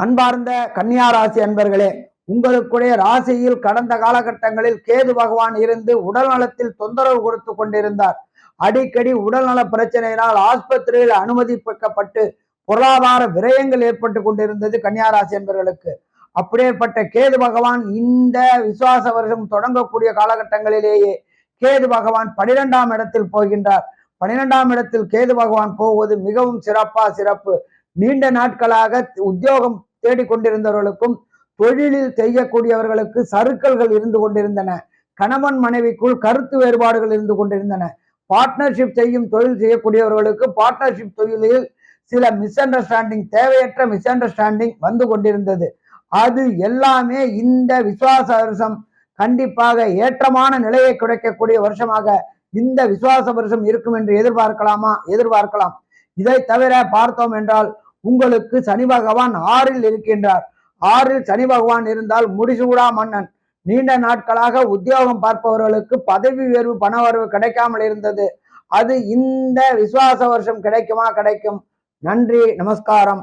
அன்பார்ந்த கன்னியா ராசி அன்பர்களே, உங்களுக்குடைய ராசியில் கடந்த காலகட்டங்களில் கேது பகவான் இருந்து உடல் நலத்தில் தொந்தரவு கொடுத்து கொண்டிருந்தார். அடிக்கடி உடல்நல பிரச்சனையினால் ஆஸ்பத்திரியில் அனுமதிக்கப்பட்டு பொருளாதார விரயங்கள் ஏற்பட்டு கொண்டிருந்தது கன்னியா ராசி அன்பர்களுக்கு. அப்படியேப்பட்ட கேது பகவான் இந்த விசுவாச வருஷம் தொடங்கக்கூடிய காலகட்டங்களிலேயே கேது பகவான் 12ஆம் இடத்தில் போகின்றார். 12ஆம் இடத்தில் கேது பகவான் போவது மிகவும் சிறப்பு. நீண்ட நாட்களாக உத்தியோகம் தேடிக்கொண்டிருந்தவர்களுக்கும் தொழிலில் செய்யக்கூடியவர்களுக்கு சறுக்கல்கள் இருந்து கொண்டிருந்தன. கணவன் மனைவிக்குள் கருத்து வேறுபாடுகள் இருந்து கொண்டிருந்தன. பார்ட்னர்ஷிப் செய்யும் தொழில் செய்யக்கூடியவர்களுக்கு பார்ட்னர்ஷிப் தொழிலில் சில மிஸ் அண்டர்ஸ்டாண்டிங், தேவையற்ற மிஸ் அண்டர்ஸ்டாண்டிங் வந்து கொண்டிருந்தது. அது எல்லாமே இந்த விசுவாச வருஷம் கண்டிப்பாக ஏற்றமான நிலையை கிடைக்கக்கூடிய வருஷமாக இந்த விசுவாச வருஷம் இருக்கும் என்று எதிர்பார்க்கலாம். இதை தவிர பார்த்தோம் என்றால் உங்களுக்கு சனி பகவான் 6ல் இருக்கின்றார். 6ல் சனி பகவான் இருந்தால் முடிசூடா மன்னன். நீண்ட நாட்களாக உத்தியோகம் பார்ப்பவர்களுக்கு பதவி உயர்வு, பண வரவு கிடைக்காமல் இருந்தது. அது இந்த விசுவாச வருஷம் கிடைக்கும். நன்றி, நமஸ்காரம்.